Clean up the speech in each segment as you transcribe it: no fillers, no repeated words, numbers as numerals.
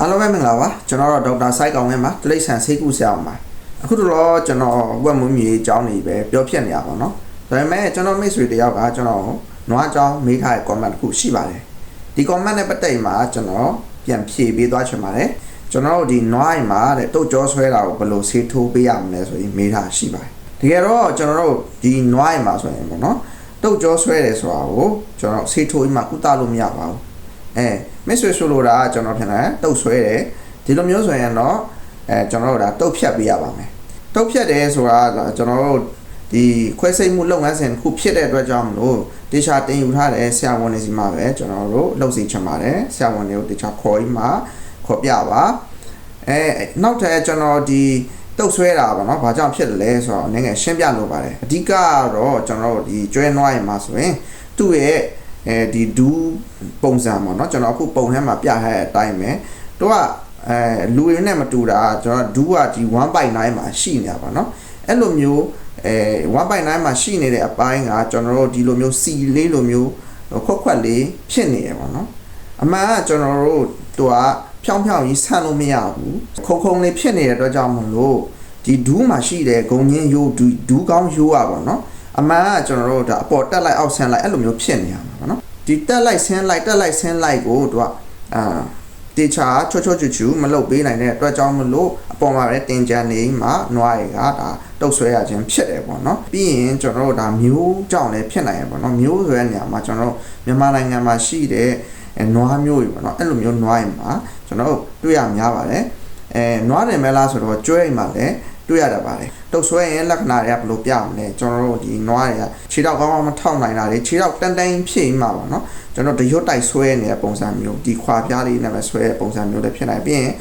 အားလုံးပဲမင်္ဂလာပါကျွန်တော်တော့ဒေါက်တာစိုက်ကောင်ဝင်းပါတိရစ္ဆာန်ဆေးကုဆရာပါအခုတော့ကျွန်တော်ဝက်မွေးမြူရေးအကြောင်းတွေပဲပြောဖြစ်နေရပါတော့ဒါပေမဲ့ကျွန်တော်မိတ်ဆွေတယောက်ကကျွန်တော်နွားအကြောင်းမေးထားတဲ့ comment တစ်ခုရှိပါတယ်ဒီ comment နဲ့ပတ်သက်မှာကျွန်တော်ပြန်ဖြေပေးသွားချင်ပါတယ်ကျွန်တော်တို့ဒီနွားအိမ်မှာတဲ့တုတ်ကြောဆွဲတာကိုဘယ်လိုဆေးထိုးပေးရမလဲဆိုရင်မေးထားရှိပါတယ်တကယ်တော့ကျွန်တော်တို့ဒီနွားအိမ်မှာဆိုရင်ပေါ့နော်တုတ်ကြောဆွဲတယ်ဆိုတာကိုကျွန်တော်ဆေးထိုးပြီးမှကုသလို့မရပါဘူးမစ်ဆွေဆိုလိုတာကျွန်တော်ဖြစ်နေတုတ်ဆွဲတယ်ဒီလိုမျိုးဆိုရင်တော့ကျွန်တော်တို့ဒါတုတ်ဖြတ်ပေးရပါမယ်တုတ်ဖြတ်တယ်ဆိုတာကျွန်တော်တို့ဒီခွဲစိတ်မှုလုပ်ငန်းစဉ်တစ်ခုဖြစ်တဲ့အတွက်ကြောင့်မလို့တေချာတင်ယူထားတဲ့ဆရာဝန်တွေစီမှာပဲကျွန်တော်တို့လုပ်စီချင်ပါတယ်ဆရာဝန်တွေကိုတေချာခေါ်ပြီးမှခေါ်ပြပါနောက်ထပ်ကျွန်တော်ဒီတုတ်ဆွဲတာပေါ့နော်ဘာကြောင့်ဖြစ်တယ်လဲဆိုတော့နည်းငယ်ရှင်းပြလိုပါတယ်အဓိကကတော့ကျွန်တော်တို့ဒီကျွဲနွားရင်မှာဆိုရင်သူ့ရဲ့ဒီဒူးပုံစံပေါ့နော်ကျွန်တော်အခုပုံထဲမှာပြထားတဲ့အတိုင်းပဲသူကလူရင်းနဲ့မတူတာကျွန်တော်ဒူးကဒီ 1.9 မှာရှိနေတာပေါ့နော်အဲ့လိုမျိုး1.9 မှာရှိနေတဲ့အပိုင်းကကျွန်တော်တို့ဒီလိုမျိုးစီလေးလိုမျိုးခွက်လေးဖြစ်နေရပေါ့နော်အမှန်ကကျွန်တော်တို့သူကဖြောင်းကြီးဆန့်လို့မရဘူးခုံလေးဖြစ်နေတဲ့အတွက်ကြောင့်မလို့ဒီဒူးမှာရှိတဲ့ဂုံညင်းရိုးဒူးကောင်းရိုးอ่ะပေါ့နော်အမှန်ကကျွန်တော်တို့ဒါအပေါ်တက်လိုက်အောက်ဆင်းလိုက်အဲ့လိုမျိုးဖြစ်နေရမှာပေါ့နော်ဒီတက်လိုက်ဆင်းလိုက်တက်လိုက်ဆင်းလိုက်ကိုသူကတေချာချောချူမလုပ်ပေးနိုင်တဲ့အတွက်ကြောင့်မလို့အပေါ်မှာပဲတင်ကြံနေမှာနွားတွေကဒါတုတ်ဆွဲရခြင်းဖြစ်တယ်ပေါ့နော်ပြီးရင်ကျွန်တော်တို့ဒါမျိုးကြောင့်လည်းဖြစ်နိုင်ရပေါ့နော်မျိုးဆိုတဲ့နေရာမှာကျွန်တော်တို့မြန်မာနိုင်ငံမှာရှိတဲ့နွားမျိုးတွေပေါ့နော်အဲ့လိုမျိုးနွားတွေမှာကျွန်တော်တို့တွေ့ရများပါတယ်နွားတယ်မဲလားဆိုတော့ကျွဲအိမ်မှာလည်းတွေ့ရတာပါတယ်တုတ်ဆွဲရင်လက္ခဏာတွေကဘယ်လိုပြမလဲကျွန်တော်တို့ဒီနွားတွေကခြေထောက်ကောင်းကောင်းမထောက်နိုင်တာတွေခြေထောက်တန်းဖြည့်မှာပေါ့နော်ကျွန်တော်တရွတ်တိုက်ဆွဲနေတဲ့ပုံစံမျိုးဒီခွာပြားလေးနဲ့ပဲဆွဲတဲ့ပုံစံမျိုးလည်းဖြစ်နိုင်ပြီးရင်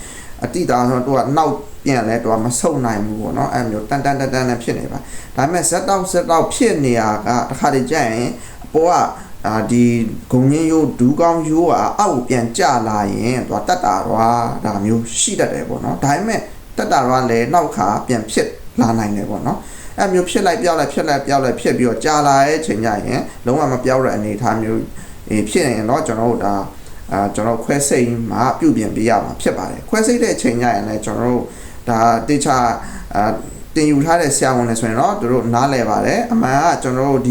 အတိတာဆိုတော့သူကနောက်ပြန်လဲသူကမဆုပ်နိုင်ဘူးပေါ့နော်အဲ့မျိုးတန်းနဲ့ဖြစ်နေပါဒါပေမဲ့ဇက်တောက်ဖြစ်နေရကတစ်ခါတည်းကျရင်အပေါ်ကဒီဂုံညင်းရိုးဒူးကောင်းရိုးကအောက်ပြန်ကျလာရင်သူကတက်တာတော့ဒါမျိုးရှိတတ်တယ်ပေါ့နော်ဒါပေမဲ့တက်တာတော့လည်းနောက်ခါပြန်ဖြစ်လာနိုင်တယ်ပေါ့နော်အဲ့မျိုးဖြစ်လိုက်ပြောက်လိုက်ဖြစ်ပြီးတော့ကြာလာတဲ့ချိန်ကျရင်လုံးဝမပြောက်တဲ့အနေအထားမျိုးဖြစ်နေရင်တော့ကျွန်တော်တို့ဒါကျွန်တော်ခွဲစိတ်မှာပြုပြင်ပေးရမှာဖြစ်ပါတယ်ခွဲစိတ်တဲ့ချိန်ကျရင်လည်းကျွန်တော်တို့ဒါတေချာတင်ယူထားတဲ့ဆရာဝန်တွေဆိုရင်တော့တို့နားလည်ပါတယ်အမှန်ကကျွန်တော်တို့ဒ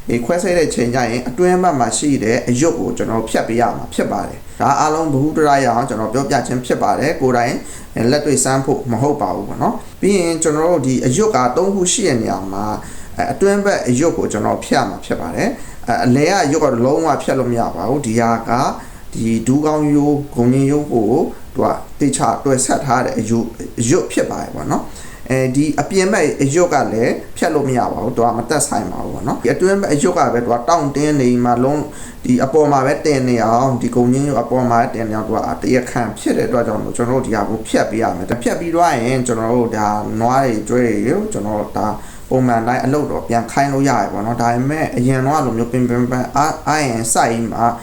ီခွဲစိတ်တဲ့ချိန်ကျရင်အတွင်းဘက်မှာရှိတဲ့အယုတ်ကိုကျွန်တော်ဖြတ်ပေးရမှာဖြစ်ပါတယ်ဒါအားလုံးဘ ഹു တရရအောင်ကျွန်တော်ပြောပြခြင်းဖြစ်ပါတယ်ကိုယ်တိုင်လက်တွေ့စမ်းဖို့မဟုတ်ပါဘူးပေါ့နော်ပြီးရင်ကျွန်တော်တို့ဒီအယုတ်က3ခုရှိတဲ့နေရာမှာအတွင်းဘက်အယုတ်ကိုကျွန်တော်ဖြတ်မှာဖြစ်ပါတယ်အလဲကအယုတ်ကတော့လုံးဝဖြတ်လို့မရပါဘူးဒီဟာကဒီဒူးကောင်းရိုးဂုံညင်းရိုးကိုသူကတေချာတွဲဆက်ထားတဲ့အယုတ်ဖြစ်ပါတယ်ပေါ့နော်ဒီအပြင်ဘက်အယုတ်ကလည်းဖြတ်လို့မရပါဘူးသူကမတက်ဆိုင်ပါဘူးပေါ့နော်ဒီအတွင်းဘက်အယုတ်ကပဲသူကတောင့်တင်းနေမှာလုံးဒီအပေါ်မှာပဲတင်နေအောင်ဒီဂုံညင်းရိုးအပေါ်မှာတင်နေအောင်သူကတရခံဖြစ်တဲ့အတွက်ကြောင့်ကျွန်တော်တို့ဒီဟာကိုဖြတ်ပေးရမယ်ဖြတ်ပြီးတော့ရင်ကျွန်တော်တို့ဒါနွားတွေကျွဲတွေကျွန်တော်ဒါပုံမှန်တိုင်းအလုပ်တော့ပြန်ခိုင်းလို့ရတယ်ပေါ့နော်ဒါပေမဲ့အရင်တော့လိုမျိုးပင်အာရင်စိုက်မှာ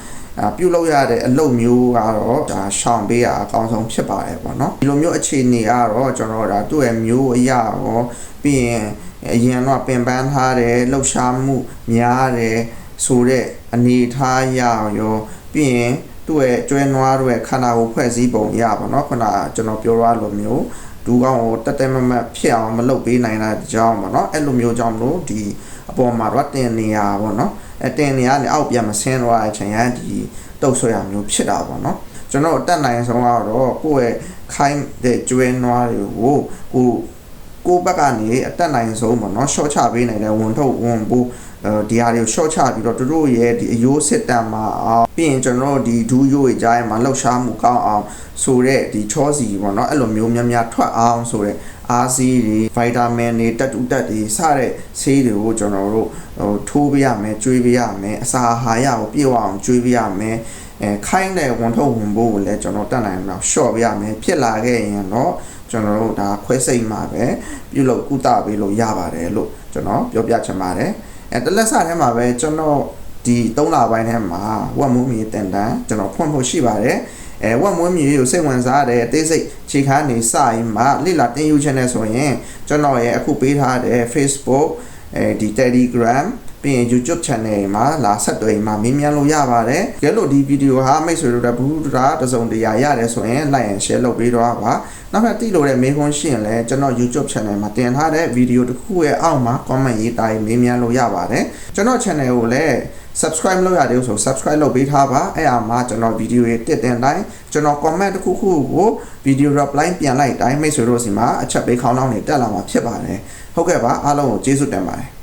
ပြုတ်လို့ရတဲ့အလုပ်မျိုးကတော့ဒါရှောင်ပေးရအကောင်းဆုံးဖြစ်ပါတယ်ပေါ့နော်ဒီလိုမျိုးအခြေအနေကတော့ကျွန်တော်ဒါသူ့ရဲ့မျိုးအရာရောပြီးရင်အရင်တော့ပင်ပန်းထားတယ်လှုပ်ရှားမှုများတယ်ဆိုတဲ့အနေထားရရောပြီးရင်သူ့ရဲ့ကျွဲနွားတို့ရဲ့ခန္ဓာကိုယ်ဖွဲ့စည်းပုံရပါတော့ခုနကျွန်တော်ပြောရလိုမျိုးဒူးကောင်းကိုတက်မတ်ဖြစ်အောင်မလုပ်ပေးနိုင်တာကြောင်းပေါ့နော်အဲ့လိုမျိုးကြောင့်မလို့ဒီအပေါ်မှာတော့တင်နေရပေါ့နော်တင်နေရနေအောက်ပြန်မဆင်းတော့တဲ့အချိန်ရဒီတုတ်ဆွဲရမျိုးဖြစ်တာပေါ့နော်ကျွန်တော်တက်နိုင်ဆုံးကတော့ကိုယ့်ရဲ့ခိုင်းတဲ့ကျွဲနွားတွေကိုကိုဘက်ကနေအတက်နိုင်ဆုံးပေါ့နော်ရှော့ချပေးနိုင်တဲ့ဝန်ထုတ်ဝန်ပိုးဒီဟာတွေကိုရှော့ချပြီးတော့တို့ရဲ့ဒီအယိုးစစ်တမ်းမှာအောင်ပြီးရင်ကျွန်တော်တို့ဒီဒူးရိုးတွေကြားမှာလှုပ်ရှားမှုကောင်းအောင်ဆိုတဲ့ဒီချောစီပေါ့နော်အဲ့လိုမျိုးများထွက်အောင်ဆိုတဲ့အားစီးတွေဗိုက်တာမင်တွေတက်တူတက်တွေစတဲ့ဆေးတွေကိုကျွန်တော်တို့ထိုးပေးရမယ်ကျွေးပေးရမယ်အစာအာဟာရကိုပြည့်ဝအောင်ကျွေးပေးရမယ်ခိုင်းတဲ့ဝန်ထုတ်ဝန်ပိုးကိုလည်းကျွန်တော်တက်နိုင်အောင်ရှော့ပေးရမယ်ဖြစ်လာခဲ့ရင်တော့ကျွန်တော်တို့ဒါခွဲစိတ်မှာပဲပြုလုပ်ကုသပေးလို့ရပါတယ်လို့ကျွန်တော်ပြောပြချင်ပါတယ်တလက်စထဲမှာပဲကျွန်တော်ဒီ3လပိုင်းထဲမှာဝက်မွေးမြူတင်တန်းကျွန်တော်ဖွင့်ဖို့ရှိပါတယ်ဝက်မွေးမြူကိုစိတ်ဝင်စားတဲ့အသေးစိတ်ခြေခါနေစရင်မှလိလာတင်ယူချင်တယ်ဆိုရင်ကျွန်တော်ရဲ့အခုပေးထားတဲ့ Facebook ဒီ Telegram ပြီးရင် YouTube channel မှာလာဆက်သွယ်မှာမေးမြန်းလို့ရပါတယ်ကြလို့ဒီဗီဒီယိုဟာမိတ်ဆွေတို့လည်းဘူးတာတစုံတရာရတယ်ဆိုရင် like and share လုပ်ပေးတော့ပါနောက်ထပ်တိလို့တဲ့မေးခွန်းရှိရင်လည်းကျွန်တော် YouTube channel မှာတင်ထားတဲ့ဗီဒီယိုတစ်ခုရဲ့အောက်မှာ comment ရေးတိုင်းမေးမြန်းလို့ရပါတယ်ကျွန်တော် channel ကိုလည်း subscribe လုပ်ရတယ်ဆို subscribe လုပ်ပေးထားပါအဲ့အားမှာကျွန်တော်ဗီဒီယိုတွေတက်တင်တိုင်းကျွန်တော် comment တစ်ခုခုကိုဗီဒီယို reply ပြန်လိုက်တိုင်းမိတ်ဆွေတို့စီမှာအချက်ပေးခေါင်းလောင်းတွေတက်လာမှာဖြစ်ပါတယ်ဟုတ်ကဲ့ပါအားလုံးကိုကျေးဇူးတင်ပါတယ်